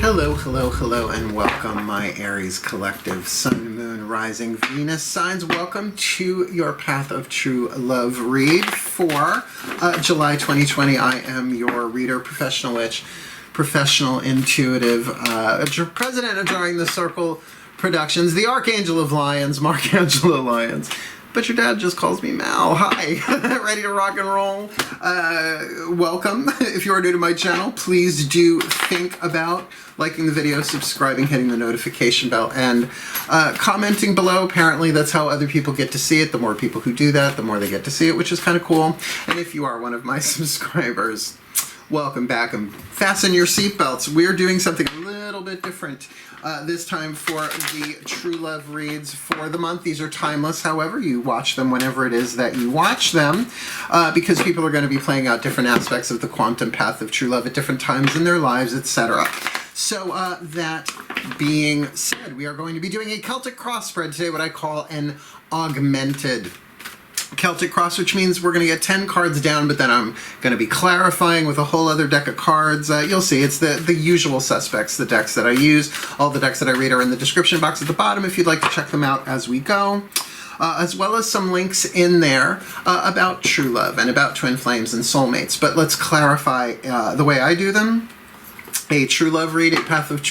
Hello, hello, hello, and welcome, my Aries collective Sun, Moon, Rising, Venus signs. Welcome to your Path of True Love read for July 2020. I am your reader, professional witch, professional intuitive, president of Drawing the Circle Productions, the Archangel of Lyons, Angelo Lyons. But your dad just calls me Mal. Hi. Ready to rock and roll? Welcome. If you are new to my channel, please do think about liking the video, subscribing, hitting the notification bell, and commenting below. Apparently that's how other people get to see it. The more people who do that, the more they get to see it, which is kind of cool. And if you are one of my subscribers, welcome back, and fasten your seatbelts. We're doing something a little bit different this time for the True Love reads for the month. These are timeless, however, you watch them whenever it is that you watch them, because people are going to be playing out different aspects of the quantum path of true love at different times in their lives, etc. So that being said, we are going to be doing a Celtic cross spread today, what I call an augmented Celtic cross, which means we're going to get 10 cards down, but then I'm going to be clarifying with a whole other deck of cards. You'll see it's the usual suspects, the decks that I use. All the decks that I read are in the description box at the bottom if you'd like to check them out as we go. As well as some links in there about true love and about twin flames and soulmates. But let's clarify the way I do them. A true love read, a path of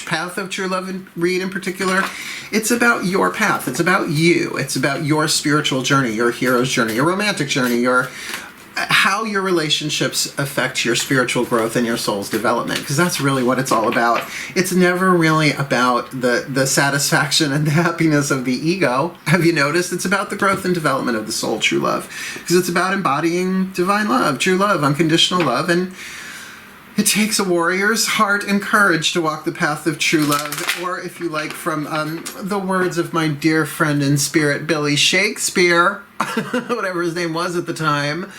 true love read in particular, it's about your path. It's about you. It's about your spiritual journey, your hero's journey, your romantic journey, how your relationships affect your spiritual growth and your soul's development, because that's really what it's all about. It's never really about the satisfaction and the happiness of the ego. Have you noticed? It's about the growth and development of the soul, true love, because it's about embodying divine love, true love, unconditional love, and it takes a warrior's heart and courage to walk the path of true love, or if you like, from the words of my dear friend in spirit, Billy Shakespeare, whatever his name was at the time,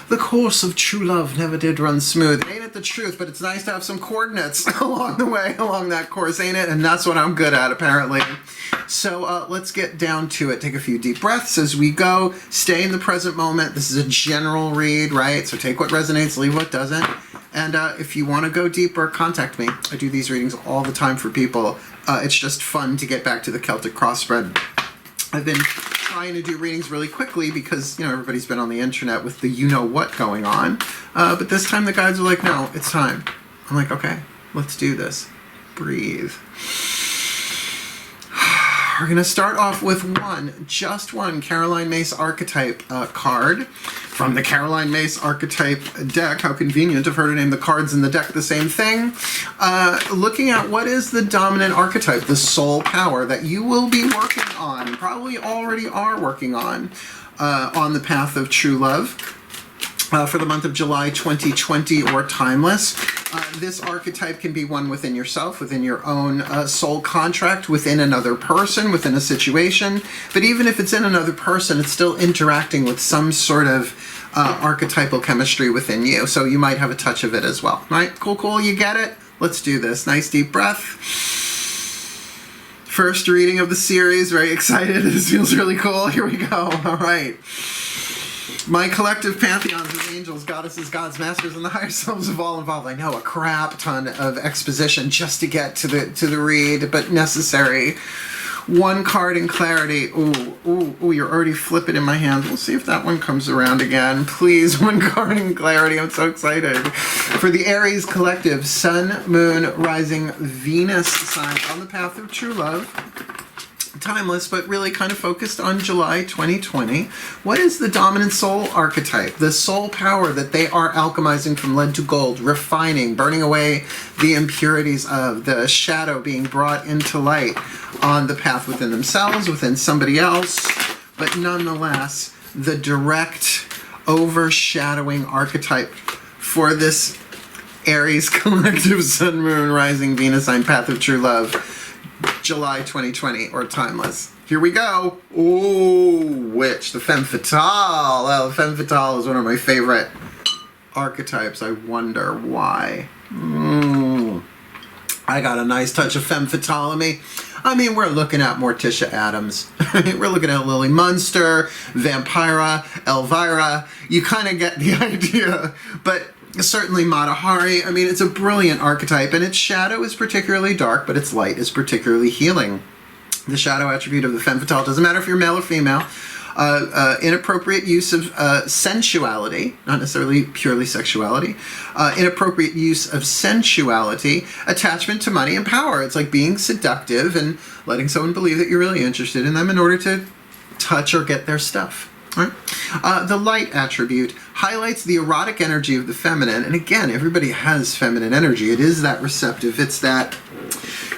the course of true love never did run smooth. Ain't it the truth? But it's nice to have some coordinates along the way, along that course, ain't it? And that's what I'm good at, apparently. So let's get down to it. Take a few deep breaths as we go. Stay in the present moment. This is a general read, right? So take what resonates, leave what doesn't. And if you want to go deeper, contact me. I do these readings all the time for people. It's just fun to get back to the Celtic cross spread. I've been trying to do readings really quickly because, you know, everybody's been on the internet with the you-know-what going on. But this time the guides are like, no, it's time. I'm like, okay, let's do this. Breathe. We're going to start off with just one Caroline Myss archetype card from the Caroline Myss archetype deck. How convenient of her to name the cards in the deck the same thing. Looking at what is the dominant archetype, the soul power that you will be working on, probably already are working on the path of true love for the month of July 2020 or timeless. This archetype can be one within yourself, within your own soul contract, within another person, within a situation. But even if it's in another person, it's still interacting with some sort of archetypal chemistry within you. So you might have a touch of it as well. Right? Cool, cool. You get it? Let's do this. Nice deep breath. First reading of the series. Very excited. This feels really cool. Here we go. All right. My collective pantheons of angels, goddesses, gods, masters, and the higher selves of all involved. I know, a crap ton of exposition just to get to the read, but necessary. One card in clarity. Ooh, ooh, ooh, you're already flipping in my hand. We'll see if that one comes around again. Please, one card in clarity. I'm so excited. For the Aries collective, Sun, Moon, Rising, Venus sign on the path of true love. Timeless, but really kind of focused on July 2020. What is the dominant soul archetype? The soul power that they are alchemizing from lead to gold, refining, burning away the impurities of the shadow being brought into light on the path within themselves, within somebody else, but nonetheless, the direct overshadowing archetype for this Aries collective Sun, Moon, Rising, Venus sign path of true love. July 2020 or timeless. Here we go. Ooh, witch, the femme fatale. Well, femme fatale is one of my favorite archetypes. I wonder why. I got a nice touch of femme fatale in me. I mean, we're looking at Morticia Adams. We're looking at Lily Munster, Vampira, Elvira. You kind of get the idea. But Certainly Matahari. I mean, it's a brilliant archetype, and its shadow is particularly dark, but its light is particularly healing. The shadow attribute of the femme fatale, doesn't matter if you're male or female, inappropriate use of sensuality, not necessarily purely sexuality, inappropriate use of sensuality, attachment to money and power. It's like being seductive and letting someone believe that you're really interested in them in order to touch or get their stuff. Right? The light attribute highlights the erotic energy of the feminine, and again, everybody has feminine energy. It is that receptive. It's that,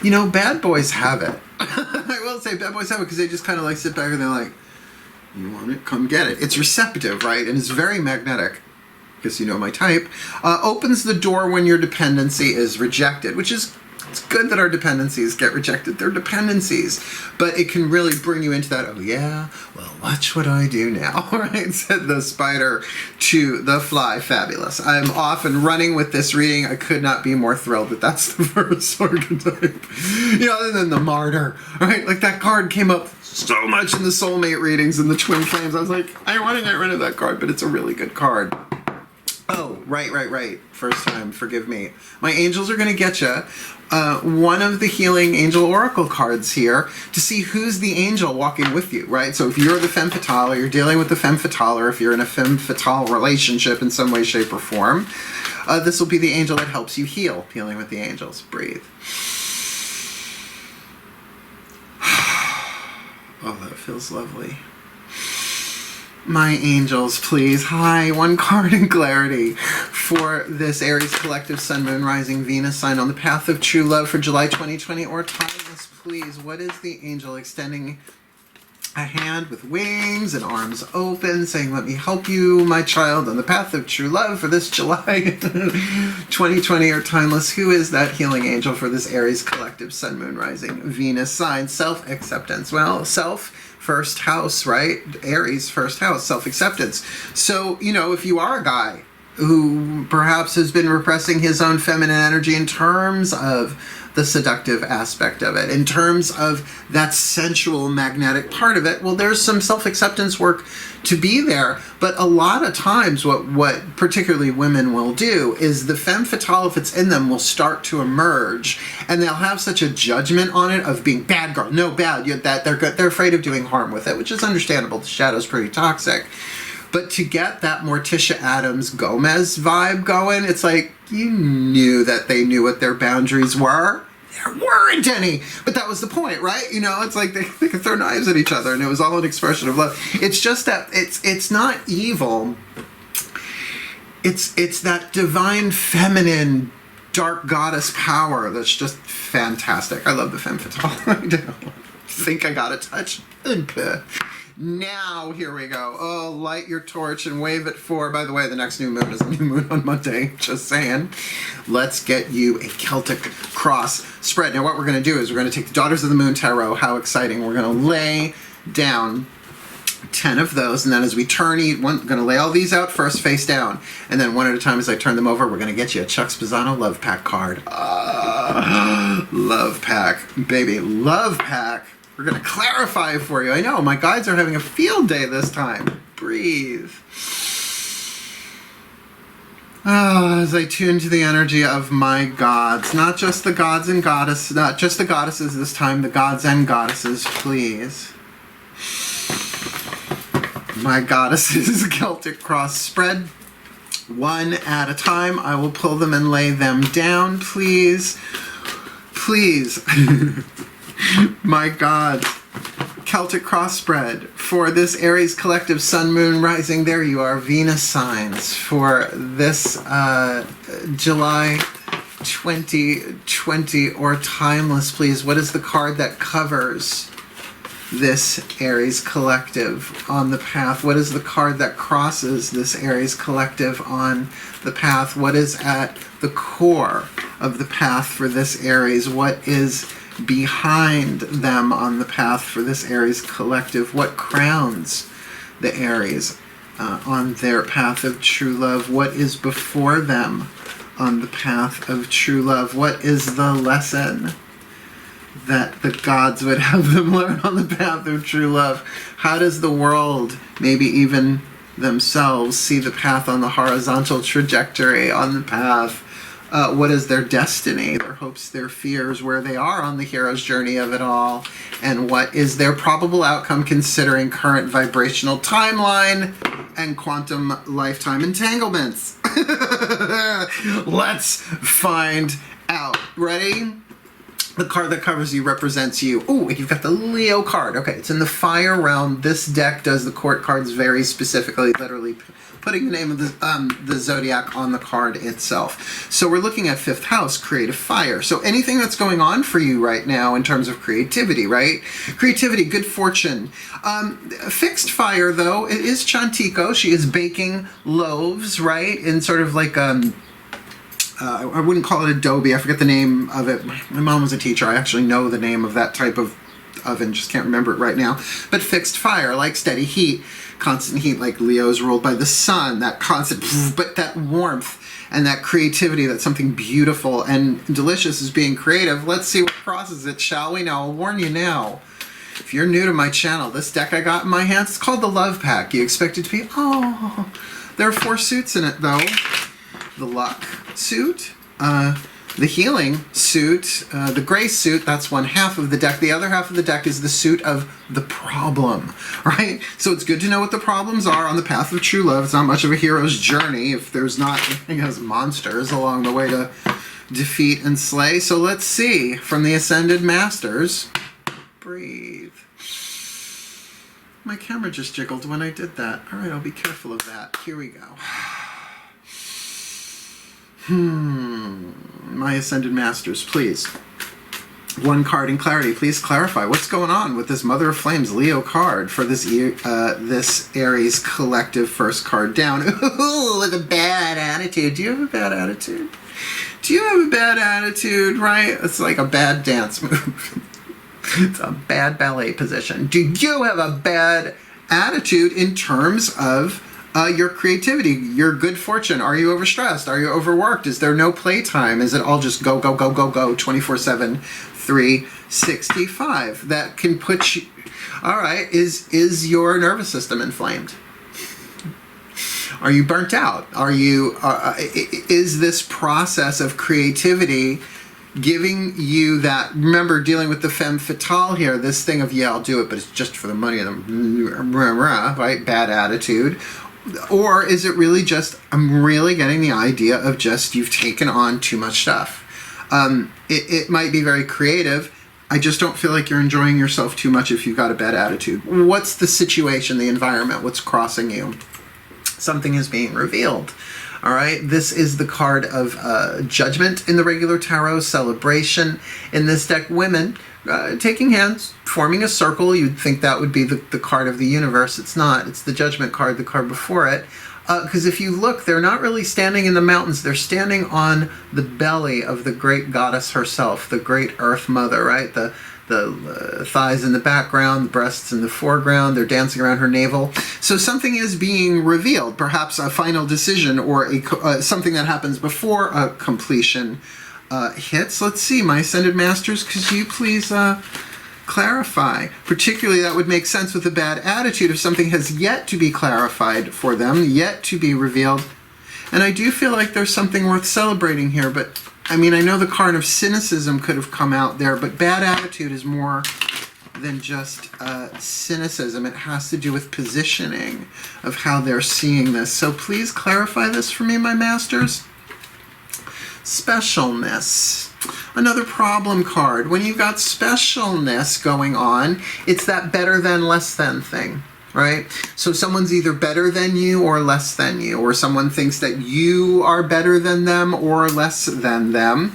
you know, bad boys have it. I will say bad boys have it because they just kind of like sit back and they're like, you want it? Come get it. It's receptive, right? And it's very magnetic, because you know my type. Opens the door when your dependency is rejected, which is, it's good that our dependencies get rejected. They're dependencies. But it can really bring you into that, oh yeah, well, watch what I do now, right? Said the spider to the fly. Fabulous. I'm off and running with this reading. I could not be more thrilled that that's the first archetype. You know, other than the martyr, right? Like that card came up so much in the soulmate readings and the twin flames. I was like, I want to get rid of that card, but it's a really good card. Oh, right. First time, forgive me. My angels are going to get you one of the healing angel oracle cards here to see who's the angel walking with you, right? So if you're the femme fatale, or you're dealing with the femme fatale, or if you're in a femme fatale relationship in some way, shape, or form, this will be the angel that helps you heal. Healing with the angels. Breathe. Oh, that feels lovely. My angels, please. Hi, one card in clarity for this Aries collective Sun, Moon, Rising, Venus sign on the path of true love for July 2020 or timeless, please. What is the angel extending a hand with wings and arms open, saying, let me help you, my child, on the path of true love for this July 2020 or timeless? Who is that healing angel for this Aries collective Sun, Moon, Rising, Venus sign? Self-acceptance. Well, first house, right? Aries, first house, self-acceptance. So, you know, if you are a guy who perhaps has been repressing his own feminine energy in terms of the seductive aspect of it, in terms of that sensual magnetic part of it, well, there's some self-acceptance work to be there. But a lot of times what particularly women will do is the femme fatale, if it's in them, will start to emerge, and they'll have such a judgment on it of being bad girl, no bad, that they're afraid of doing harm with it, which is understandable. The shadow's pretty toxic. But to get that Morticia Adams Gomez vibe going, it's like you knew that they knew what their boundaries were. There weren't any, but that was the point, right? You know, it's like they could throw knives at each other, and it was all an expression of love. It's just that it's not evil. It's that divine feminine dark goddess power that's just fantastic. I love the femme fatale. I do. Think I got a touch. Now, here we go. Oh, light your torch and wave it for, by the way, the next new moon is a new moon on Monday. Just saying. Let's get you a Celtic cross spread. Now, what we're going to do is we're going to take the Daughters of the Moon Tarot. How exciting. We're going to lay down 10 of those, and then as we turn we're going to lay all these out first face down, and then one at a time as I turn them over, we're going to get you a Chuck Spezzano Love Pack card. Love Pack. Baby, Love Pack. We're going to clarify for you. I know, my guides are having a field day this time. Breathe. As I tune to the energy of my gods, not just the gods and goddesses, not just the goddesses this time, the gods and goddesses, please. My goddesses, Celtic cross spread. One at a time, I will pull them and lay them down, please. Please. My God, Celtic cross spread for this Aries collective Sun, Moon, Rising. There you are, Venus signs for this July 2020 or timeless, please. What is the card that covers this Aries collective on the path? What is the card that crosses this Aries collective on the path? What is at the core of the path for this Aries? What is behind them on the path for this Aries collective? What crowns the Aries on their path of true love? What is before them on the path of true love? What is the lesson that the gods would have them learn on the path of true love? How does the world maybe even themselves, see the path on the horizontal trajectory, on the path. What is their destiny, their hopes, their fears, where they are on the hero's journey of it all, and what is their probable outcome considering current vibrational timeline and quantum lifetime entanglements. Let's find out. Ready? The card that covers you represents you. Oh, you've got the Leo card. Okay, it's in the fire realm. This deck does the court cards very specifically, literally putting the name of the zodiac on the card itself. So we're looking at 5th house, creative fire. So anything that's going on for you right now in terms of creativity, right? Creativity, good fortune. Fixed fire, though, it is Chantico. She is baking loaves, right? In sort of like I wouldn't call it adobe. I forget the name of it. My mom was a teacher. I actually know the name of that type of oven. Just can't remember it right now. But fixed fire, like steady heat, constant heat, like Leo's ruled by the sun. That constant, but that warmth and that creativity, that something beautiful and delicious is being creative. Let's see what crosses it, shall we? Now, I'll warn you now. If you're new to my channel, this deck I got in my hands, it's called the Love Pack. You expect it to be, oh, there are 4 suits in it, though. The luck suit, the healing suit, the grace suit, that's one half of the deck. The other half of the deck is the suit of the problem, right? So it's good to know what the problems are on the path of true love. It's not much of a hero's journey if there's not, I guess, monsters along the way to defeat and slay. So let's see, from the Ascended Masters, breathe. My camera just jiggled when I did that. All right, I'll be careful of that. Here we go. My Ascended Masters, please. One card in clarity. Please clarify what's going on with this Mother of Flames Leo card for this this Aries collective first card down. Ooh, with a bad attitude. Do you have a bad attitude? Do you have a bad attitude, right? It's like a bad dance move. It's a bad ballet position. Do you have a bad attitude in terms of your creativity, your good fortune? Are you overstressed? Are you overworked? Is there no playtime? Is it all just go, go, go, go, go, 24/7, 365? That can put you... All right, is your nervous system inflamed? Are you burnt out? Are you... is this process of creativity giving you that... Remember, dealing with the femme fatale here, this thing of, yeah, I'll do it, but it's just for the money and the... right? Bad attitude. Or is it really just, I'm really getting the idea of just you've taken on too much stuff. It might be very creative. I just don't feel like you're enjoying yourself too much if you've got a bad attitude. What's the situation, the environment? What's crossing you? Something is being revealed. All right, this is the card of Judgment in the regular tarot, Celebration. In this deck, women taking hands, forming a circle. You'd think that would be the card of the universe. It's not. It's the Judgment card, the card before it. Because if you look, they're not really standing in the mountains. They're standing on the belly of the great goddess herself, the great Earth Mother, right? The thighs in the background, the breasts in the foreground. They're dancing around her navel. So something is being revealed, perhaps a final decision or something that happens before a completion hits. Let's see, my Ascended Masters, could you please clarify? Particularly, that would make sense with a bad attitude if something has yet to be clarified for them, yet to be revealed. And I do feel like there's something worth celebrating here, but I mean, I know the card of cynicism could have come out there, but bad attitude is more than just cynicism. It has to do with positioning of how they're seeing this. So please clarify this for me, my masters. Specialness. Another problem card. When you've got specialness going on, it's that better than, less than thing, right? So someone's either better than you or less than you, or someone thinks that you are better than them or less than them.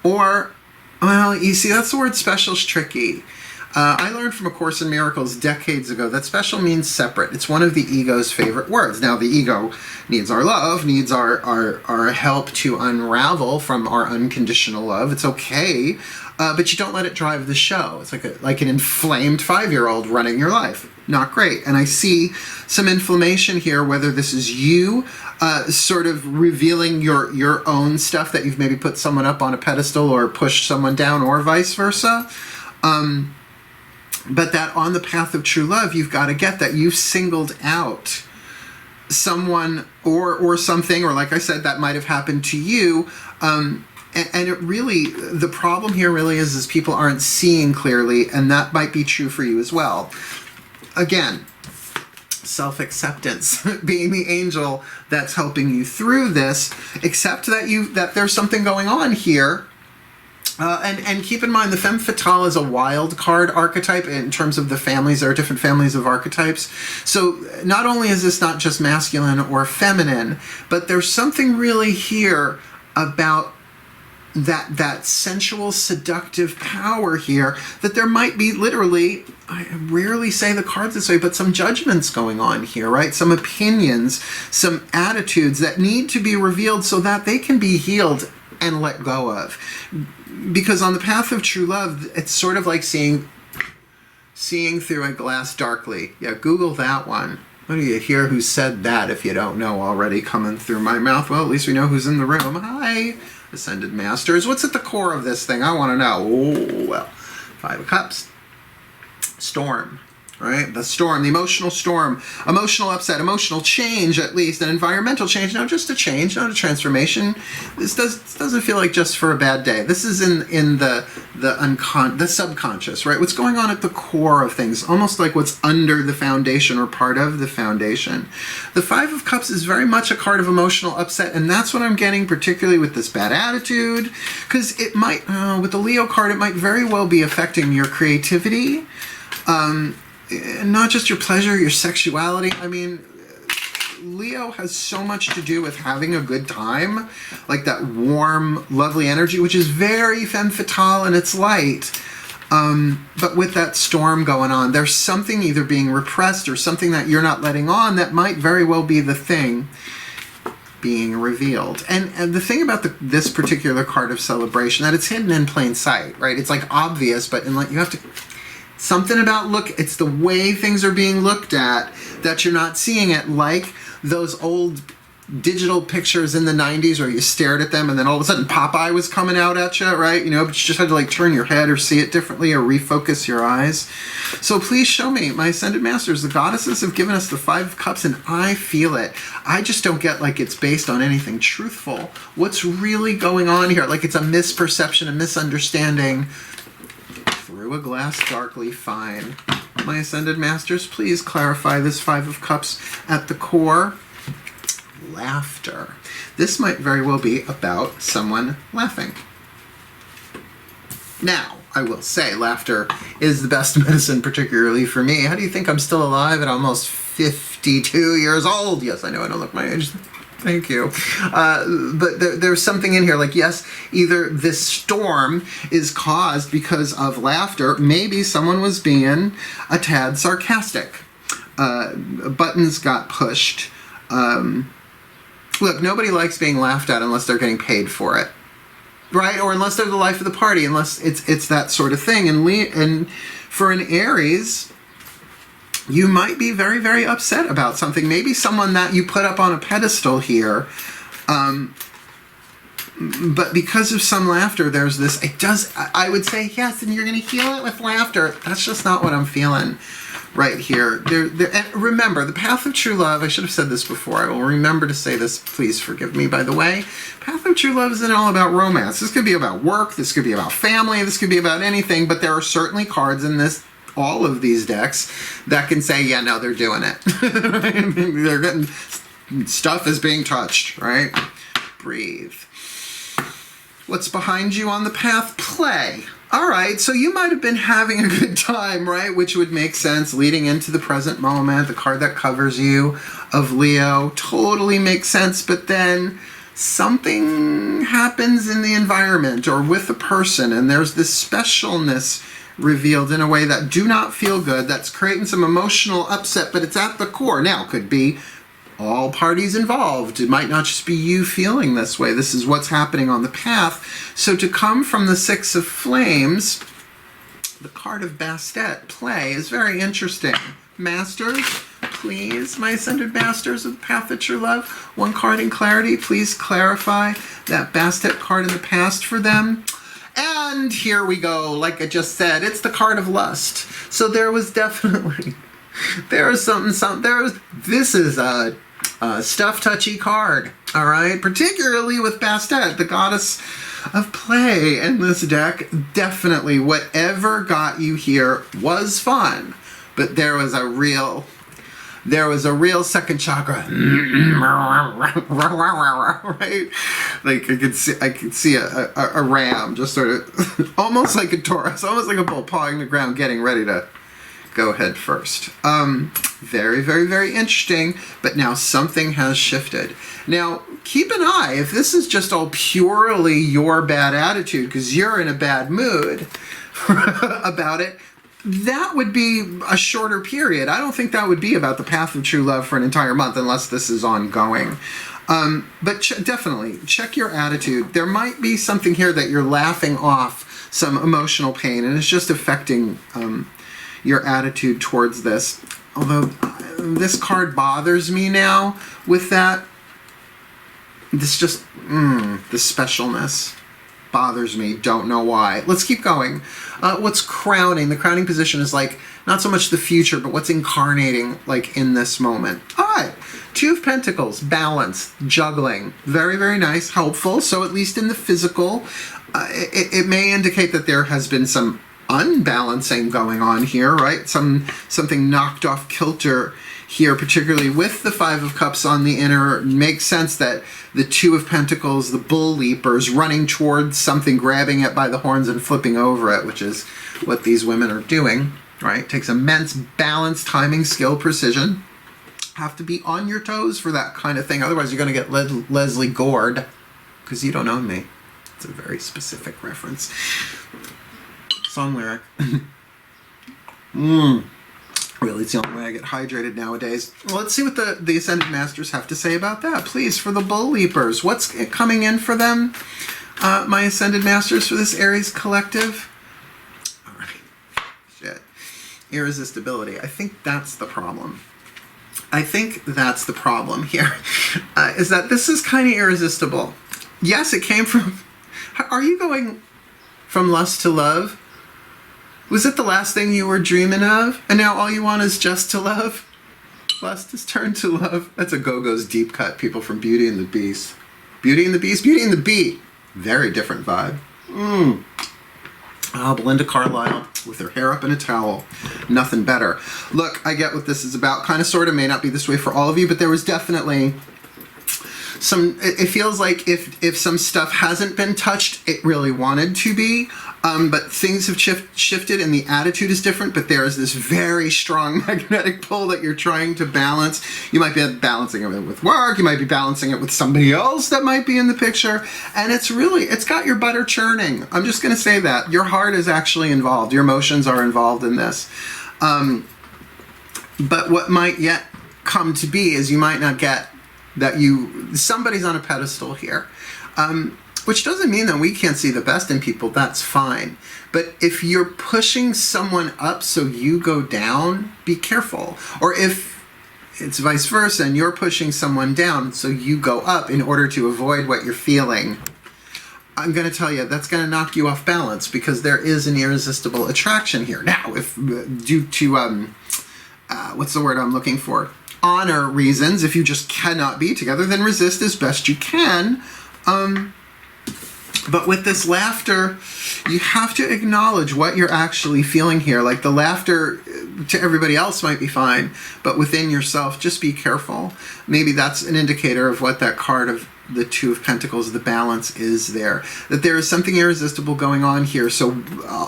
Or, well, you see, that's the word special's tricky. I learned from A Course in Miracles decades ago that special means separate. It's one of the ego's favorite words. Now, the ego needs our love, needs our help to unravel from our unconditional love. It's okay, but you don't let it drive the show. It's like an inflamed 5-year-old running your life. Not great. And I see some inflammation here, whether this is you sort of revealing your own stuff that you've maybe put someone up on a pedestal or pushed someone down, or vice versa. But that on the path of true love, you've got to get that you've singled out someone or something, or like I said, that might have happened to you. And it really, the problem here really is people aren't seeing clearly, and that might be true for you as well. Again, self-acceptance being the angel that's helping you through this. Accept that there's something going on here. And keep in mind, the femme fatale is a wild card archetype in terms of the families. There are different families of archetypes. So not only is this not just masculine or feminine, but there's something really here about that sensual, seductive power here, that there might be literally, I rarely say the cards this way, but some judgments going on here, right? Some opinions, some attitudes that need to be revealed so that they can be healed and let go of. Because on the path of true love, it's sort of like seeing through a glass darkly. Yeah, Google that one. What do you hear? Who said that if you don't know already coming through my mouth? Well, at least we know who's in the room. Hi, Ascended Masters. What's at the core of this thing? I want to know. Oh, well, Five of Cups. Storm. Right? The storm, the emotional storm, emotional upset, emotional change, at least, an environmental change, not just a change, not a transformation. This doesn't feel like just for a bad day. This is in the subconscious, right? What's going on at the core of things, almost like what's under the foundation or part of the foundation. The Five of Cups is very much a card of emotional upset, and that's what I'm getting, particularly with this bad attitude, because it might, with the Leo card, it might very well be affecting your creativity. Not just your pleasure, your sexuality. I mean, Leo has so much to do with having a good time, like that warm, lovely energy, which is very femme fatale in its light. But with that storm going on, there's something either being repressed or something that you're not letting on that might very well be the thing being revealed. And the thing about this particular card of celebration, that it's hidden in plain sight, right? It's like obvious, but you have to... Something about it's the way things are being looked at that you're not seeing it, like those old digital pictures in the 90s where you stared at them and then all of a sudden Popeye was coming out at you, right? But you just had to turn your head or see it differently or refocus your eyes. So please show me, my Ascended Masters. The goddesses have given us the Five of Cups and I feel it. I just don't get it's based on anything truthful. What's really going on here? It's a misperception, a misunderstanding. Through a glass darkly, fine. My Ascended Masters, please clarify this Five of Cups at the core. Laughter. This might very well be about someone laughing. Now, I will say, laughter is the best medicine, particularly for me. How do you think I'm still alive at almost 52 years old? Yes, I know I don't look my age. Thank you. But there's something in here, yes, either this storm is caused because of laughter. Maybe someone was being a tad sarcastic. Buttons got pushed. Look, nobody likes being laughed at unless they're getting paid for it. Right? Or unless they're the life of the party, unless it's that sort of thing. And for an Aries, you might be very, very upset about something. Maybe someone that you put up on a pedestal here. But because of some laughter, there's this, I would say, yes, and you're going to heal it with laughter. That's just not what I'm feeling right here. And remember, the path of true love, I should have said this before. I will remember to say this. Please forgive me, by the way. Path of true love isn't all about romance. This could be about work. This could be about family. This could be about anything. But there are certainly cards in all of these decks that can say, yeah, no, they're doing it. They're getting, stuff is being touched, right? Breathe. What's behind you on the path? Play. All right, so you might have been having a good time, right? Which would make sense leading into the present moment. The card that covers you of Leo totally makes sense, but then something happens in the environment or with a person, and there's this specialness revealed in a way that do not feel good, that's creating some emotional upset, but it's at the core. Now, could be all parties involved. It might not just be you feeling this way. This is what's happening on the path. So to come from the Six of Flames, the card of Bastet, play, is very interesting. Masters, please, my Ascended Masters of the Path of True Love, one card in clarity, please clarify that Bastet card in the past for them. And here we go, like I just said, it's the card of lust. So there was definitely, there is something, this is a Stuff touchy card, all right? Particularly with Bastet, the goddess of play in this deck. Definitely whatever got you here was fun, but there was a real second chakra, right? Like I could see a ram just sort of, almost like a Taurus, almost like a bull pawing the ground, getting ready to go head first. Very, very, very interesting, but now something has shifted. Now, keep an eye, if this is just all purely your bad attitude because you're in a bad mood about it, that would be a shorter period. I don't think that would be about the path of true love for an entire month unless this is ongoing. But definitely check your attitude. There might be something here that you're laughing off some emotional pain and it's just affecting your attitude towards this. Although this card bothers me now with that. This just, the specialness bothers me. Don't know why. Let's keep going. What's crowning? The crowning position is like not so much the future, but what's incarnating like in this moment. All right. Two of Pentacles, balance, juggling. Very, very nice, helpful. So at least in the physical, it may indicate that there has been some unbalancing going on here, right? Something knocked off kilter here, particularly with the Five of Cups on the inner. Makes sense that the Two of Pentacles, the bull leapers, running towards something, grabbing it by the horns and flipping over it, which is what these women are doing, right? Takes immense balance, timing, skill, precision. Have to be on your toes for that kind of thing. Otherwise, you're going to get Leslie Gord, because you don't own me. It's a very specific reference. Song lyric. Really, it's the only way I get hydrated nowadays. Well, let's see what the Ascended Masters have to say about that. Please, for the Bull Leapers, what's coming in for them? My Ascended Masters for this Aries collective? All right. Shit. Irresistibility. I think that's the problem. I think that's the problem here, is that this is kind of irresistible. Yes, it came from... Are you going from lust to love? Was it the last thing you were dreaming of? And now all you want is just to love? Lust is turned to love. That's a Go-Go's deep cut, people from Beauty and the Beast. Beauty and the Beast? Beauty and the Bee. Very different vibe. Belinda Carlisle with her hair up in a towel. Nothing better. Look, I get what this is about. Kind of, sort of, may not be this way for all of you, but there was definitely some... It feels like if some stuff hasn't been touched, it really wanted to be. But things have shifted and the attitude is different, but there is this very strong magnetic pull that you're trying to balance. You might be balancing it with work, you might be balancing it with somebody else that might be in the picture, and it's got your butter churning. I'm just going to say that. Your heart is actually involved. Your emotions are involved in this. But what might yet come to be is you might not get that somebody's on a pedestal here. Which doesn't mean that we can't see the best in people, that's fine. But if you're pushing someone up so you go down, be careful. Or if it's vice versa and you're pushing someone down so you go up in order to avoid what you're feeling, I'm going to tell you, that's going to knock you off balance because there is an irresistible attraction here. Now, if due to, what's the word I'm looking for? Honor reasons, if you just cannot be together, then resist as best you can. But with this laughter, you have to acknowledge what you're actually feeling here. Like the laughter to everybody else might be fine, but within yourself, just be careful. Maybe that's an indicator of what that card of the Two of Pentacles, the balance, is there. That there is something irresistible going on here. So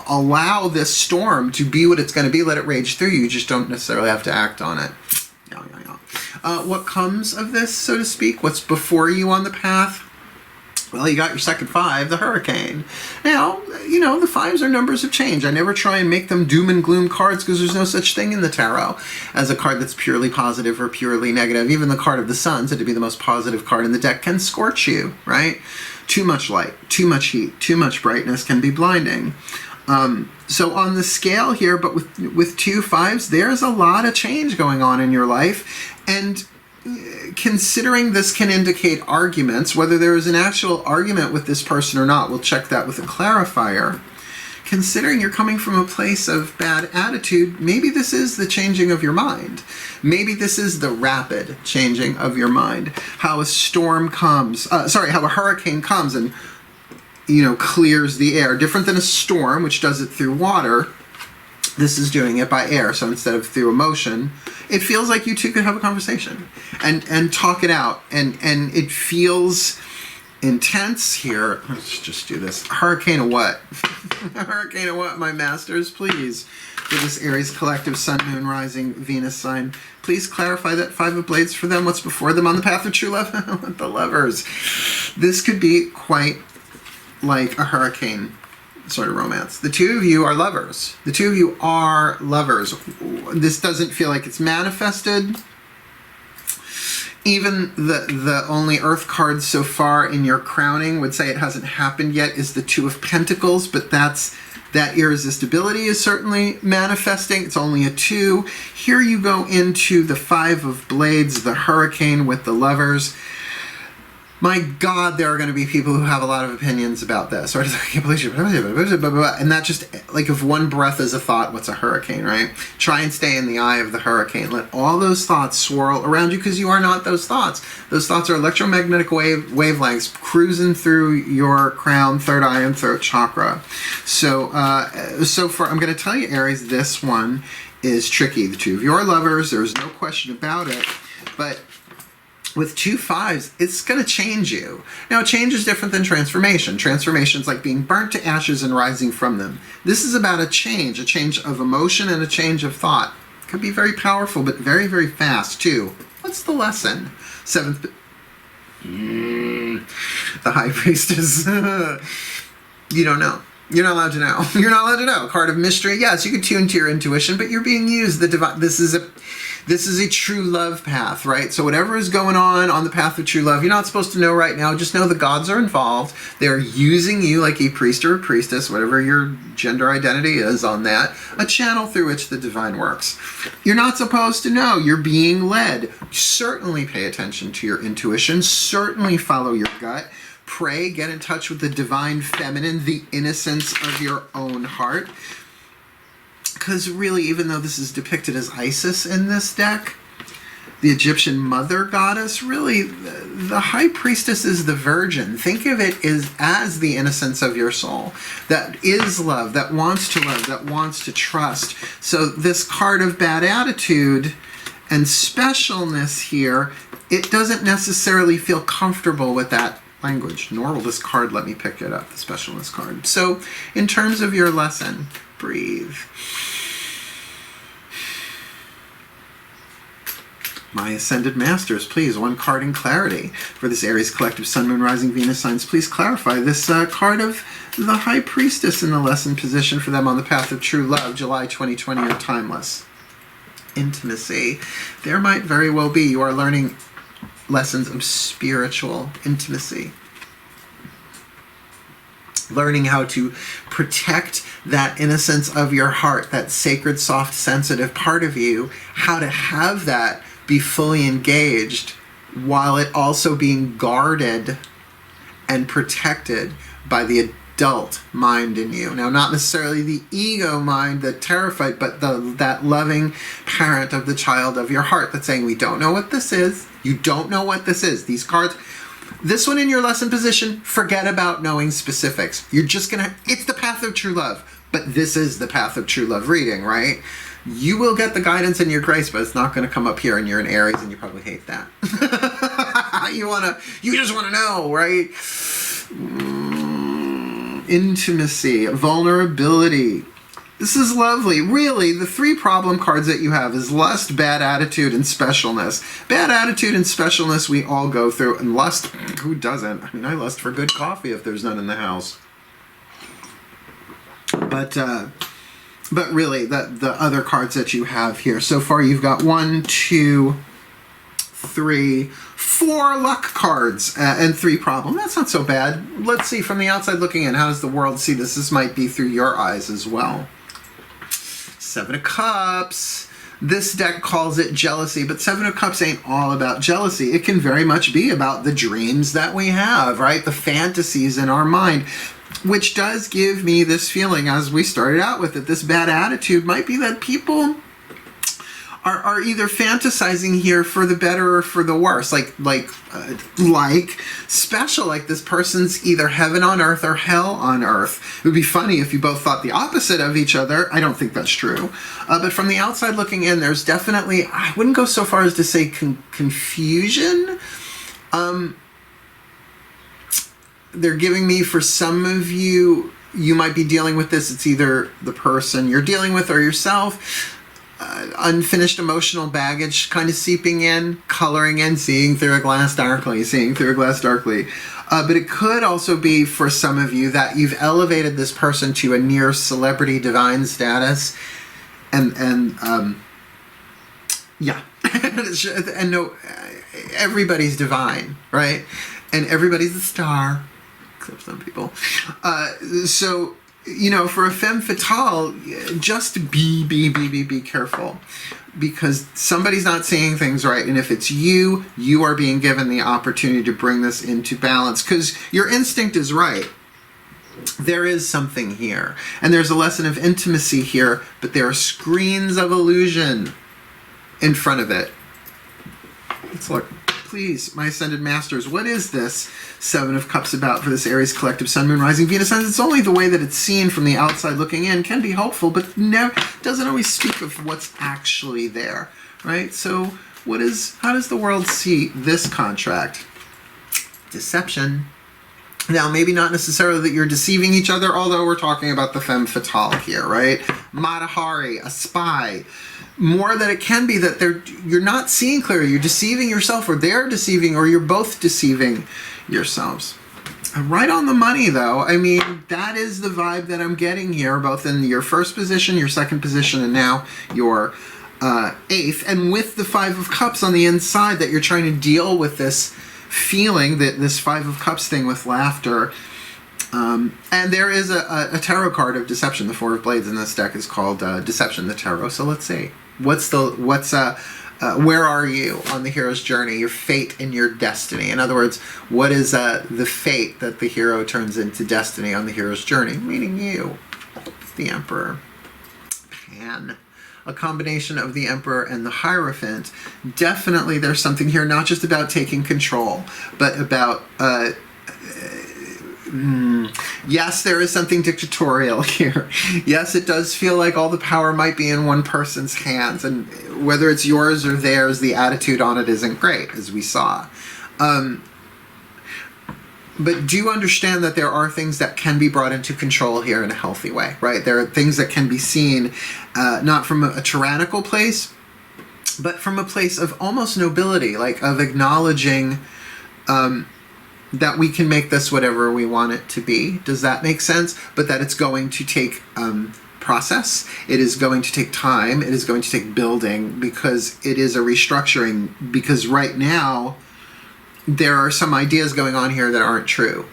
allow this storm to be what it's going to be. Let it rage through you. You just don't necessarily have to act on it. What comes of this, so to speak? What's before you on the path? Well, you got your second five, the Hurricane. Now, you know, the fives are numbers of change. I never try and make them doom and gloom cards because there's no such thing in the tarot as a card that's purely positive or purely negative. Even the card of the Sun, said to be the most positive card in the deck, can scorch you, right? Too much light, too much heat, too much brightness can be blinding. So on the scale here, but with two fives, there's a lot of change going on in your life. And considering this can indicate arguments, whether there is an actual argument with this person or not, we'll check that with a clarifier. considering you're coming from a place of bad attitude, maybe this is the changing of your mind. Maybe this is the rapid changing of your mind. How a storm comes, how a hurricane comes and, clears the air. Different than a storm, which does it through water. This is doing it by air. So instead of through emotion, it feels like you two could have a conversation and talk it out. And it feels intense here. Let's just do this. Hurricane of what? Hurricane of what, my masters? Please, for this Aries collective Sun, Moon, Rising, Venus sign, please clarify that Five of Blades for them. What's before them on the path of true love? The Lovers. This could be quite like a hurricane sort of romance. The two of you are lovers. The two of you are lovers. This doesn't feel like it's manifested. Even the only earth card so far in your crowning would say it hasn't happened yet is the Two of Pentacles, but that irresistibility is certainly manifesting. It's only a 2. Here you go into the Five of Blades, the hurricane with the Lovers. My God, there are going to be people who have a lot of opinions about this. Or I can't believe you, and that just, like, if one breath is a thought, what's a hurricane, right? Try and stay in the eye of the hurricane. Let all those thoughts swirl around you, because you are not those thoughts. Those thoughts are electromagnetic wavelengths cruising through your crown, third eye, and throat chakra. So far, I'm going to tell you, Aries, this one is tricky. The two of you are lovers. There's no question about it. But with 2 5s, it's going to change you. Now, change is different than transformation. Transformation is like being burnt to ashes and rising from them. This is about a change of emotion and a change of thought. It can be very powerful, but very, very fast, too. What's the lesson? 7th... the High Priestess. You don't know. You're not allowed to know. You're not allowed to know. Card of mystery. Yes, you can tune to your intuition, but you're being used. The divine. This is a true love path, right? So whatever is going on the path of true love, you're not supposed to know right now. Just know the gods are involved. They're using you like a priest or a priestess, whatever your gender identity is on that, a channel through which the divine works. You're not supposed to know. You're being led. Certainly pay attention to your intuition. Certainly follow your gut. Pray, get in touch with the divine feminine, the innocence of your own heart. Because really, even though this is depicted as Isis in this deck, the Egyptian mother goddess, really, the High Priestess is the virgin. Think of it as the innocence of your soul. That is love, that wants to love, that wants to trust. So this card of bad attitude and specialness here, it doesn't necessarily feel comfortable with that language, nor will this card let me pick it up, the specialness card. So in terms of your lesson, breathe. My Ascended Masters, please, one card in clarity for this Aries collective Sun, Moon, Rising, Venus signs. Please clarify this card of the High Priestess in the lesson position for them on the path of true love, July 2020, or timeless. Intimacy. There might very well be. You are learning lessons of spiritual intimacy. Learning how to protect that innocence of your heart, that sacred, soft, sensitive part of you, how to have that be fully engaged while it also being guarded and protected by the adult mind in you. Now, not necessarily the ego mind, the terrified, but that loving parent of the child of your heart that's saying, we don't know what this is. You don't know what this is. These cards, this one in your lesson position, forget about knowing specifics. You're just going to, it's the path of true love, but this is the path of true love reading, right? You will get the guidance and your grace, but it's not going to come up here, and you're an Aries and you probably hate that. You just want to know, right? Intimacy, vulnerability. This is lovely. Really, the 3 problem cards that you have is lust, bad attitude, and specialness. Bad attitude and specialness we all go through. And lust, who doesn't? I mean, I lust for good coffee if there's none in the house. But really, the other cards that you have here. So far, you've got 1, 2, 3, 4 luck cards and 3 problem. That's not so bad. Let's see, from the outside looking in, how does the world see this? This might be through your eyes as well. 7 of Cups. This deck calls it jealousy, but 7 of Cups ain't all about jealousy. It can very much be about the dreams that we have, right? The fantasies in our mind. which does give me this feeling, as we started out with it, this bad attitude might be that people are either fantasizing here for the better or for the worse, like special, like this person's either heaven on earth or hell on earth. It would be funny if you both thought the opposite of each other. I don't think that's true. But from the outside looking in, there's definitely, I wouldn't go so far as to say confusion. They're giving me, for some of you, you might be dealing with this. It's either the person you're dealing with or yourself. Unfinished emotional baggage kind of seeping in, coloring in, seeing through a glass darkly. But it could also be, for some of you, that you've elevated this person to a near celebrity divine status. And no, everybody's divine, right? And everybody's a star, except some people. So, you know, for a femme fatale, just be careful, because somebody's not seeing things right. And if it's you, you are being given the opportunity to bring this into balance, because your instinct is right. There is something here, and there's a lesson of intimacy here, but there are screens of illusion in front of it. Let's look. Please, my Ascended Masters, what is this Seven of Cups about for this Aries collective Sun, Moon, Rising, Venus signs? It's only the way that it's seen from the outside looking in can be helpful, but never doesn't always speak of what's actually there, right? So how does the world see this contract? Deception. Now, maybe not necessarily that you're deceiving each other, although we're talking about the femme fatale here, right? Matahari, a spy. More that it can be that you're not seeing clearly, you're deceiving yourself, or they're deceiving, or you're both deceiving yourselves. Right on the money, though. I mean, that is the vibe that I'm getting here, both in your first position, your second position, and now your eighth. And with the Five of Cups on the inside, that you're trying to deal with this feeling, that this Five of Cups thing with laughter. And there is a tarot card of deception. The Four of Blades in this deck is called Deception, the Tarot. So let's see. Where are you on the hero's journey, your fate and your destiny? In other words, what is the fate that the hero turns into destiny on the hero's journey? Meaning you. It's the Emperor. KAHN. A combination of the Emperor and the Hierophant. Definitely there's something here, not just about taking control, but about... yes, there is something dictatorial here. Yes, it does feel like all the power might be in one person's hands, and whether it's yours or theirs, the attitude on it isn't great, as we saw. But do understand that there are things that can be brought into control here in a healthy way, right? There are things that can be seen not from a tyrannical place, but from a place of almost nobility, like of acknowledging that we can make this whatever we want it to be. Does that make sense? But that it's going to take process. It is going to take time. It is going to take building, because it is a restructuring. Because right now, there are some ideas going on here that aren't true.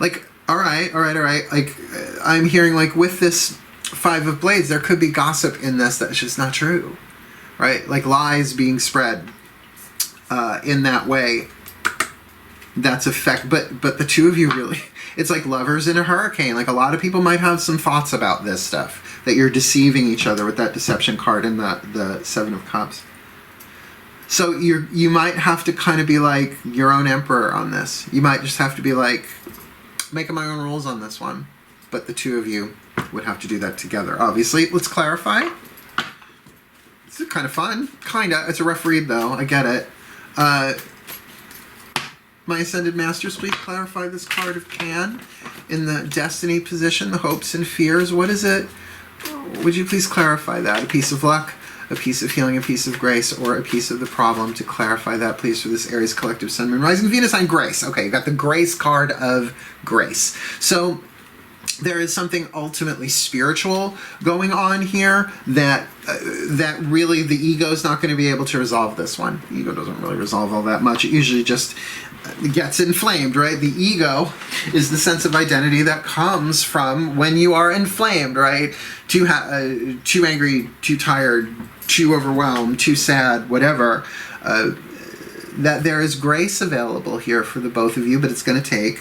Like, all right. Like, I'm hearing, like, with this Five of Blades, there could be gossip in this that's just not true, right? Like lies being spread in that way. That's but the two of you really, it's like lovers in a hurricane. Like, a lot of people might have some thoughts about this stuff, that you're deceiving each other with that deception card and the Seven of Cups. So you might have to kind of be like your own emperor on this. You might just have to be like, making my own rules on this one. But the two of you would have to do that together. Obviously, let's clarify. This is kind of fun. Kinda. It's a rough read, though. I get it. My Ascended Masters, please clarify this card of KAHN in the Destiny position, the hopes and fears. What is it? Would you please clarify that? A piece of luck, a piece of healing, a piece of grace, or a piece of the problem? To clarify that, please, for this Aries collective Sun, Moon, Rising, Venus sign, grace. Okay, you got the grace card of grace. So there is something ultimately spiritual going on here that really the ego is not going to be able to resolve this one. The ego doesn't really resolve all that much. It usually just gets inflamed, right? The ego is the sense of identity that comes from when you are inflamed, right? Too angry, too tired, too overwhelmed, too sad, whatever. That there is grace available here for the both of you, but it's going to take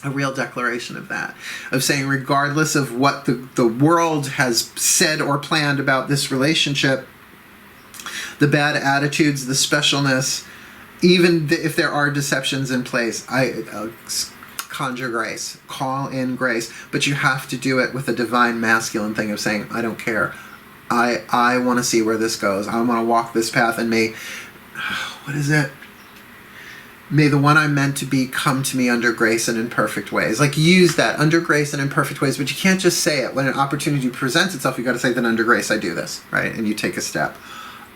a real declaration of that, of saying regardless of what the world has said or planned about this relationship, the bad attitudes, the specialness, even if there are deceptions in place, I conjure grace, call in grace, but you have to do it with a divine masculine thing of saying, I don't care. I want to see where this goes. I want to walk this path, and may, what is it? May the one I'm meant to be come to me under grace and in perfect ways. Like, use that, under grace and in perfect ways, but you can't just say it. When an opportunity presents itself, you got to say, then under grace I do this, right? And you take a step.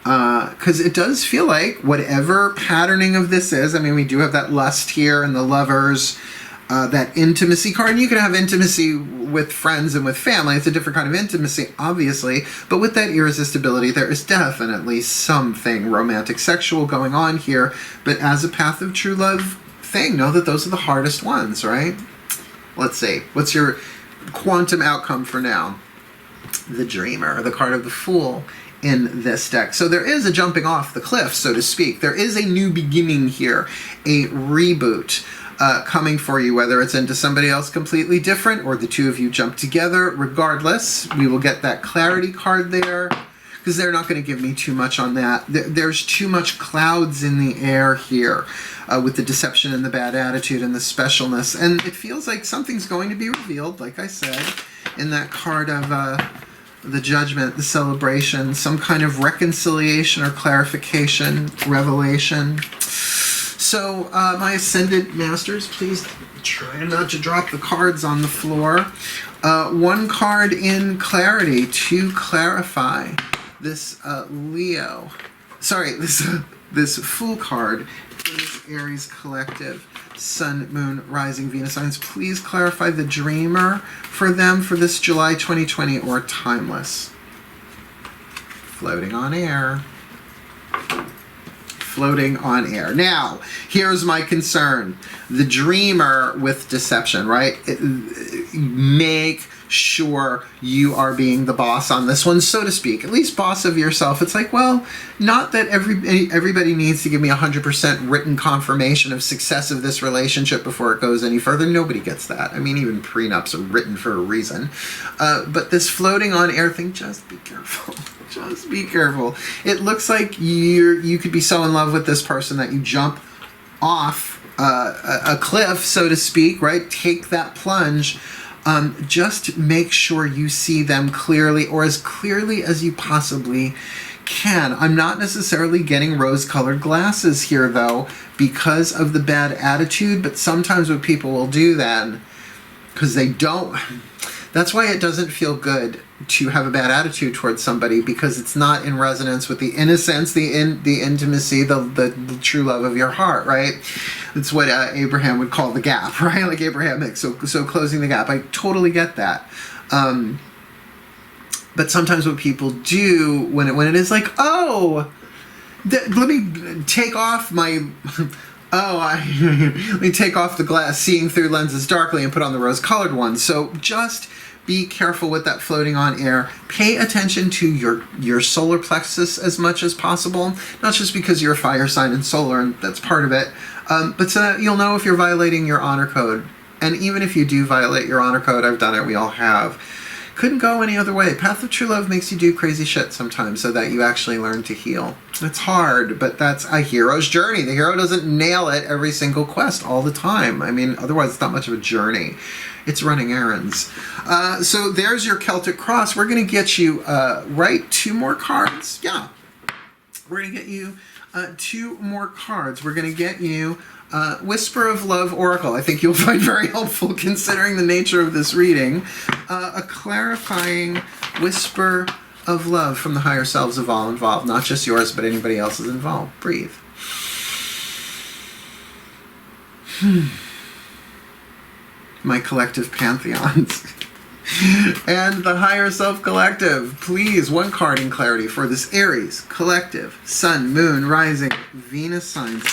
Because it does feel like whatever patterning of this is, I mean, we do have that lust here and the lovers, that intimacy card. And you can have intimacy with friends and with family. It's a different kind of intimacy, obviously. But with that irresistibility, there is definitely something romantic, sexual going on here. But as a path of true love thing, know that those are the hardest ones, right? Let's see. What's your quantum outcome for now? The Dreamer, the card of the Fool in this deck. So there is a jumping off the cliff, so to speak. There is a new beginning here, a reboot coming for you, whether it's into somebody else completely different or the two of you jump together. Regardless, we will get that clarity card there, because they're not going to give me too much on that. There's too much clouds in the air here with the deception and the bad attitude and the specialness. And it feels like something's going to be revealed, like I said, in that card of the Judgment, the Celebration, some kind of reconciliation or clarification, revelation. So, my Ascended Masters, please try not to drop the cards on the floor. One card in clarity to clarify this Leo. Sorry, this Fool card for this Aries collective. Sun, Moon, Rising, Venus signs. Please clarify the Dreamer for them for this July 2020 or Timeless. Floating on air. Floating on air. Now, here's my concern. The Dreamer with deception, right? Make sure you are being the boss on this one, so to speak. At least boss of yourself. It's like, well, not that everybody needs to give me 100% written confirmation of success of this relationship before it goes any further. Nobody gets that. I mean, even prenups are written for a reason. But this floating on air thing, just be careful. Just be careful. It looks like you could be so in love with this person that you jump off a cliff, so to speak, right? Take that plunge. Just make sure you see them clearly, or as clearly as you possibly can. I'm not necessarily getting rose-colored glasses here, though, because of the bad attitude, but sometimes what people will do then, because they don't... That's why it doesn't feel good to have a bad attitude towards somebody, because it's not in resonance with the innocence, the intimacy, the true love of your heart, right? It's what Abraham would call the gap, right? Like Abraham, so closing the gap. I totally get that. But sometimes what people do when it is like, oh, let me take off my... let me take off the glass, seeing through lenses darkly, and put on the rose-colored one. So just be careful with that floating on air. Pay attention to your solar plexus as much as possible, not just because you're a fire sign and solar, and that's part of it, but so that you'll know if you're violating your honor code. And even if you do violate your honor code, I've done it, we all have. Couldn't go any other way. Path of True Love makes you do crazy shit sometimes so that you actually learn to heal. It's hard, but that's a hero's journey. The hero doesn't nail it every single quest all the time. I mean, otherwise it's not much of a journey. It's running errands. So there's your Celtic cross. We're going to get you, right, 2 more cards. Yeah. We're going to get you 2 more cards. We're going to get you Whisper of Love Oracle. I think you'll find very helpful considering the nature of this reading. A clarifying whisper of love from the higher selves of all involved. Not just yours, but anybody else's involved. Breathe. My collective pantheons. And the higher self collective. Please, 1 card in clarity for this Aries collective. Sun, Moon, Rising, Venus signs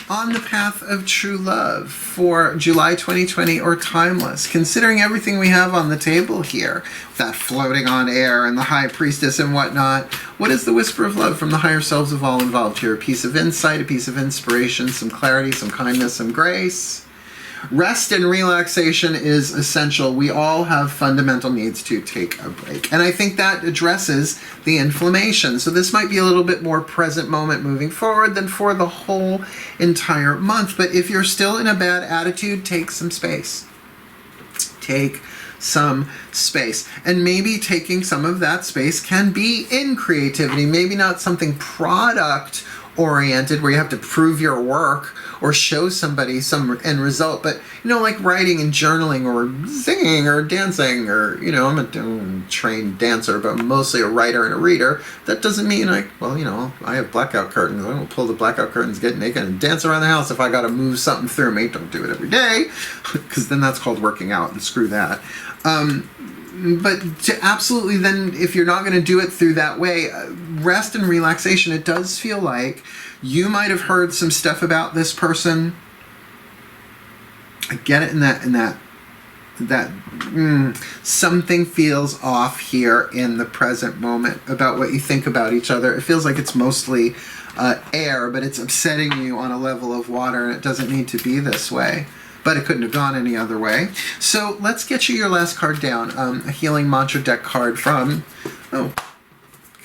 on the path of true love for July 2020 or Timeless. Considering everything we have on the table here, that floating on air and the High Priestess and whatnot, what is the whisper of love from the higher selves of all involved here? A piece of insight, a piece of inspiration, some clarity, some kindness, some grace. Rest and relaxation is essential. We all have fundamental needs to take a break. And I think that addresses the inflammation. So this might be a little bit more present moment moving forward than for the whole entire month. But if you're still in a bad attitude, take some space. Take some space. And maybe taking some of that space can be in creativity. Maybe not something product oriented where you have to prove your work or show somebody some end result, but like writing and journaling or singing or dancing, or I'm a trained dancer, but I'm mostly a writer and a reader. That doesn't mean I have blackout curtains. I don't pull the blackout curtains, get naked and dance around the house if I got to move something through me. Don't do it every day, because then that's called working out, and screw that. But to absolutely then, if you're not going to do it through that way, rest and relaxation, it does feel like you might have heard some stuff about this person. I get it in that something feels off here in the present moment about what you think about each other. It feels like it's mostly air, but it's upsetting you on a level of water, and it doesn't need to be this way. But it couldn't have gone any other way. So let's get you your last card down. A healing mantra deck card from, come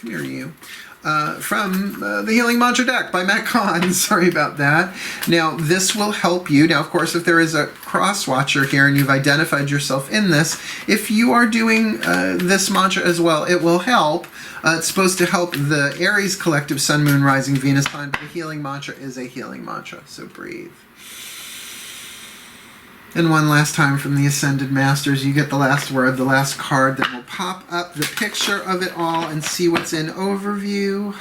here you. From the Healing Mantra deck by Matt KAHN. Sorry about that. Now, this will help you. Now, of course, if there is a cross watcher here and you've identified yourself in this, if you are doing this mantra as well, it will help. It's supposed to help the Aries collective Sun, Moon, Rising, Venus sign, but the healing mantra is a healing mantra. So breathe. And one last time from the Ascended Masters, you get the last word, the last card that will pop up the picture of it all and see what's in overview.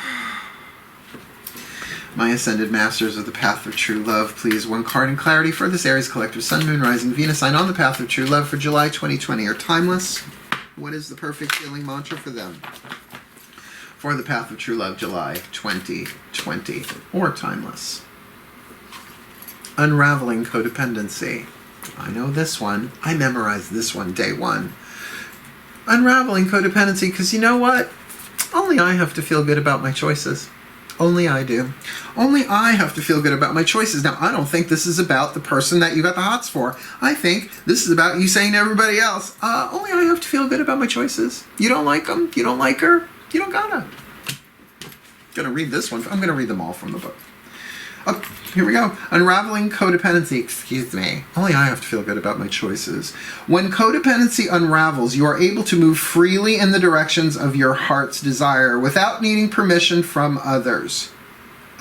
My Ascended Masters of the Path of True Love, please, one card in clarity for this Aries collective Sun, Moon, Rising, Venus sign on the Path of True Love for July 2020 are timeless. What is the perfect healing mantra for them? For the Path of True Love, July 2020, or timeless. Unraveling Codependency. I know this one. I memorized this one day one. Unraveling Codependency, because you know what? Only I have to feel good about my choices. Only I do. Only I have to feel good about my choices. Now, I don't think this is about the person that you got the hots for. I think this is about you saying to everybody else, only I have to feel good about my choices. You don't like them? You don't like her? You don't gotta. I'm going to read this one. I'm going to read them all from the book. Oh, here we go. Unraveling Codependency. Excuse me. Only I have to feel good about my choices. When codependency unravels, you are able to move freely in the directions of your heart's desire without needing permission from others.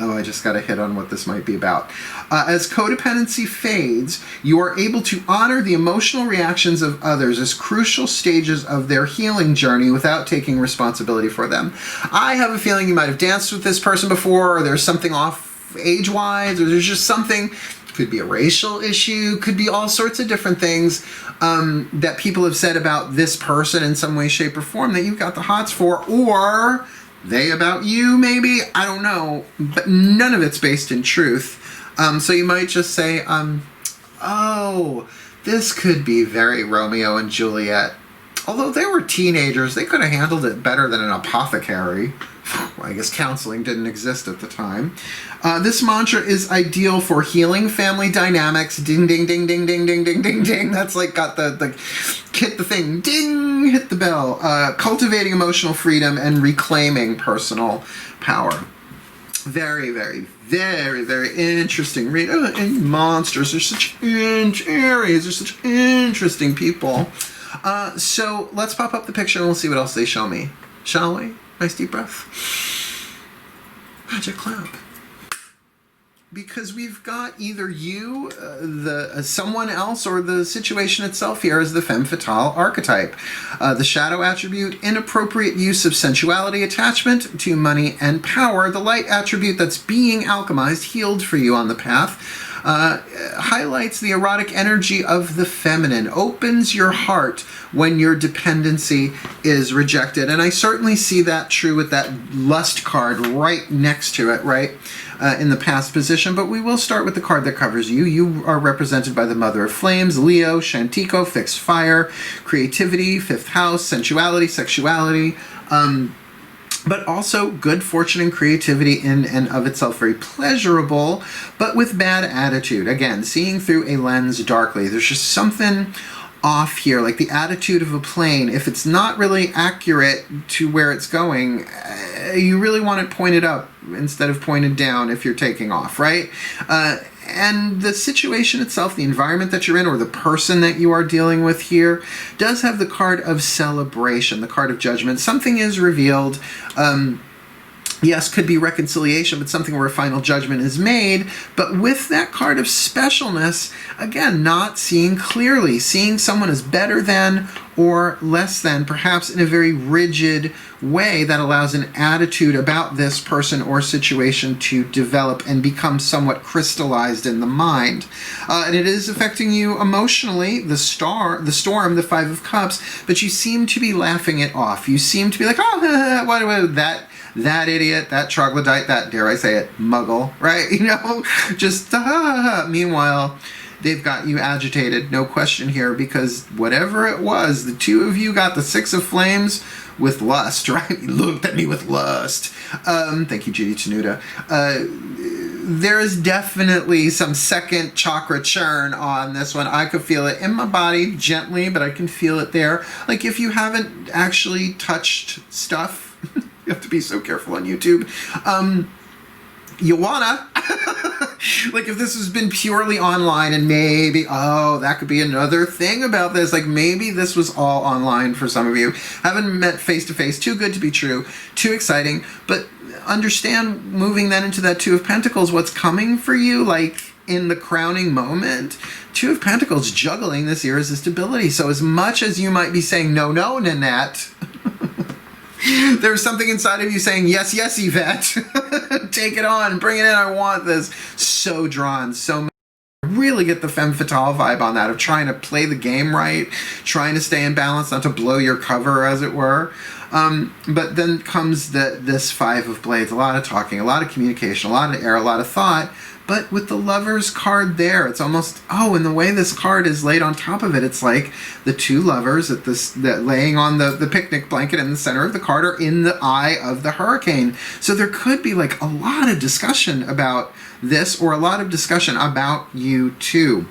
Oh, I just got a hit on what this might be about. As codependency fades, you are able to honor the emotional reactions of others as crucial stages of their healing journey without taking responsibility for them. I have a feeling you might have danced with this person before, or there's something off age-wise, or there's just something, could be a racial issue, could be all sorts of different things that people have said about this person in some way, shape, or form that you've got the hots for, or they about you, maybe, I don't know, but none of it's based in truth. So you might just say, oh, this could be very Romeo and Juliet. Although they were teenagers, they could have handled it better than an apothecary. I guess counseling didn't exist at the time. This mantra is ideal for healing family dynamics. Ding, ding, ding, ding, ding, ding, ding, ding, ding. That's like got the hit the thing. Ding, hit the bell. Cultivating emotional freedom and reclaiming personal power. Very, very, very, very interesting read. And monsters are such Aries. They're such interesting people. So let's pop up the picture and we'll see what else they show me. Shall we? Nice deep breath. Magic cloud. Because we've got either you, someone else, or the situation itself here as the femme fatale archetype. The shadow attribute, inappropriate use of sensuality, attachment to money and power. The light attribute that's being alchemized, healed for you on the path. Highlights the erotic energy of the feminine, opens your heart when your dependency is rejected. And I certainly see that true with that lust card right next to it, right, in the past position. But we will start with the card that covers you. You are represented by the Mother of Flames, Leo, Shantico, fixed fire, creativity, fifth house, sensuality, sexuality. but also good fortune and creativity in and of itself, very pleasurable, but with bad attitude. Again, seeing through a lens darkly. There's just something off here, like the attitude of a plane. If it's not really accurate to where it's going, you really want it pointed up instead of pointed down if you're taking off, right? And the situation itself, the environment that you're in, or the person that you are dealing with here, does have the card of celebration, the card of judgment. Something is revealed. Yes, could be reconciliation, but something where a final judgment is made. But with that card of specialness, again, not seeing clearly, seeing someone as better than or less than, perhaps in a very rigid way that allows an attitude about this person or situation to develop and become somewhat crystallized in the mind. And it is affecting you emotionally, the storm, the Five of Cups, but you seem to be laughing it off. You seem to be like, oh, what that idiot, that troglodyte, that, dare I say it, muggle, right? You know, just, Meanwhile, they've got you agitated, no question here, because whatever it was, the two of you got the Six of Flames with lust, right? You looked at me with lust. Thank you, Judy Tenuta. There is definitely some second chakra churn on this one. I could feel it in my body gently, but I can feel it there. Like if you haven't actually touched stuff, you have to be so careful on YouTube. You wanna. Like if this has been purely online and maybe, that could be another thing about this. Like maybe this was all online for some of you. Haven't met face to face. Too good to be true. Too exciting. But understand, moving then into that Two of Pentacles, what's coming for you, like in the crowning moment. Two of Pentacles juggling this irresistibility. So as much as you might be saying, no, Nanette, there's something inside of you saying, yes, Yvette. Take it on, bring it in, I want this. So drawn, so really get the femme fatale vibe on that, of trying to play the game right, trying to stay in balance, not to blow your cover, as it were. But then comes this Five of Blades, a lot of talking, a lot of communication, a lot of air, a lot of thought. But with the Lovers card there, it's almost, and the way this card is laid on top of it, it's like the two lovers that laying on the picnic blanket in the center of the card are in the eye of the hurricane. So there could be like a lot of discussion about this, or a lot of discussion about you too.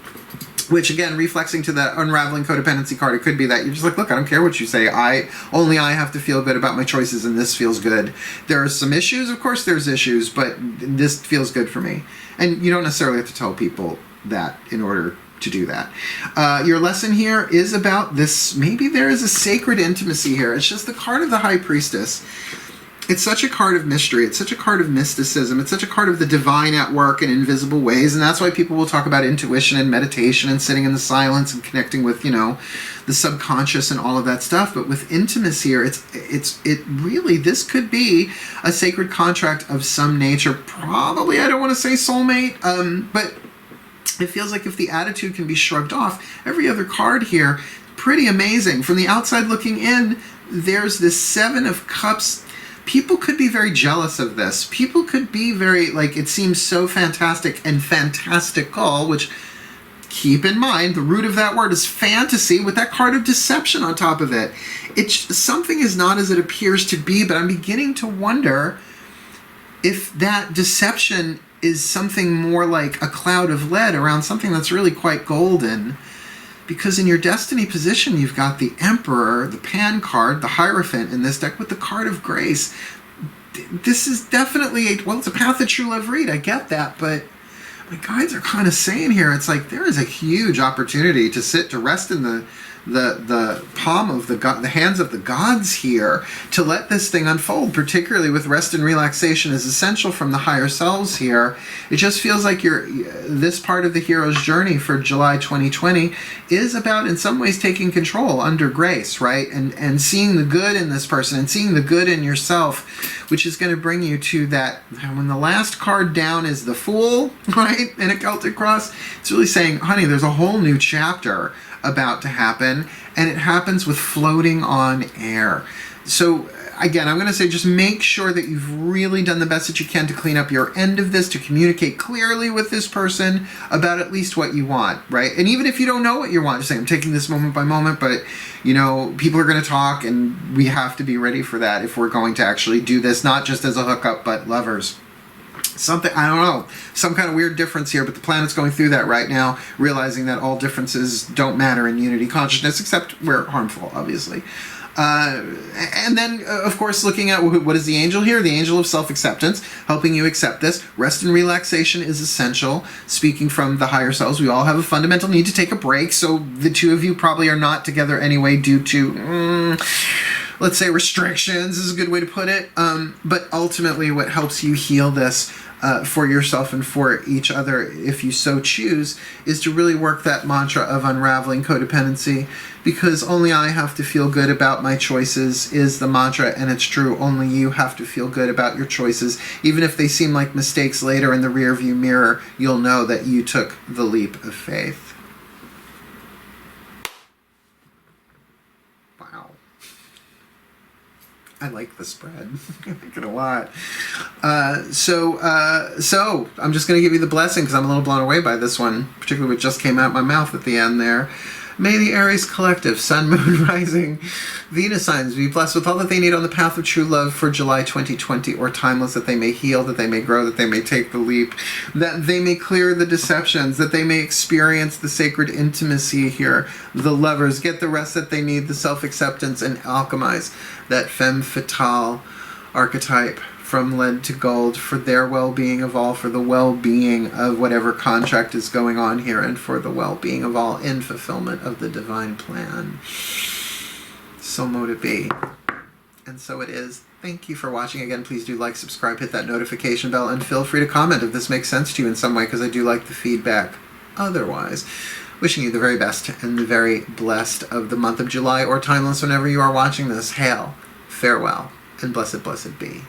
Which again, reflexing to the Unraveling Codependency card, it could be that you're just like, look, I don't care what you say. Only I have to feel good about my choices, and this feels good. There are some issues, of course there's issues, but this feels good for me. And you don't necessarily have to tell people that in order to do that. Your lesson here is about this. Maybe there is a sacred intimacy here. It's just the card of the High Priestess. It's such a card of mystery. It's such a card of mysticism. It's such a card of the divine at work in invisible ways. And that's why people will talk about intuition and meditation and sitting in the silence and connecting with, the subconscious and all of that stuff. But with intimacy here, it really, this could be a sacred contract of some nature. Probably, I don't want to say soulmate, but it feels like if the attitude can be shrugged off, every other card here, pretty amazing. From the outside looking in, there's this Seven of Cups. People could be very jealous of this. People could be very, it seems so fantastic and fantastical, which, keep in mind, the root of that word is fantasy, with that card of deception on top of it. Something is not as it appears to be, but I'm beginning to wonder if that deception is something more like a cloud of lead around something that's really quite golden. Because in your destiny position, you've got the Emperor, the Pan card, the Hierophant in this deck with the card of Grace. This is definitely it's a path of true love read. I get that, but my guides are kind of saying here, it's like there is a huge opportunity to rest in the palm of the hands of the gods here, to let this thing unfold, particularly with rest and relaxation is essential from the higher selves here. It just feels like this part of the hero's journey for July 2020 is about, in some ways, taking control under grace, right? And seeing the good in this person and seeing the good in yourself, which is going to bring you to that, when the last card down is the Fool, right, in a Celtic cross, it's really saying, honey, there's a whole new chapter about to happen, and it happens with floating on air. So again, I'm going to say just make sure that you've really done the best that you can to clean up your end of this, to communicate clearly with this person about at least what you want, right? And even if you don't know what you want, just say, I'm taking this moment by moment, but, you know, people are going to talk, and we have to be ready for that if we're going to actually do this, not just as a hookup, but lovers. Something, I don't know, some kind of weird difference here, but the planet's going through that right now, realizing that all differences don't matter in unity consciousness, except where harmful, obviously. And then, of course, looking at what is the angel here? The angel of self-acceptance, helping you accept this. Rest and relaxation is essential. Speaking from the higher selves, we all have a fundamental need to take a break, so the two of you probably are not together anyway due to... let's say restrictions is a good way to put it. But ultimately what helps you heal this for yourself and for each other, if you so choose, is to really work that mantra of unraveling codependency, because only I have to feel good about my choices is the mantra, and it's true. Only you have to feel good about your choices. Even if they seem like mistakes later in the rearview mirror, you'll know that you took the leap of faith. I like the spread. I like it a lot. So I'm just going to give you the blessing because I'm a little blown away by this one, particularly what just came out my mouth at the end there. May the Aries collective, Sun, Moon, Rising, Venus signs be blessed with all that they need on the path of true love for July 2020 or timeless, that they may heal, that they may grow, that they may take the leap, that they may clear the deceptions, that they may experience the sacred intimacy here, the lovers, get the rest that they need, the self-acceptance, and alchemize that femme fatale archetype from lead to gold for their well-being of all, for the well-being of whatever contract is going on here, and for the well-being of all in fulfillment of the divine plan. So mote it be. And so it is. Thank you for watching. Again, please do like, subscribe, hit that notification bell, and feel free to comment if this makes sense to you in some way, because I do like the feedback. Otherwise, wishing you the very best and the very blessed of the month of July, or timeless whenever you are watching this. Hail, farewell, and blessed, blessed be.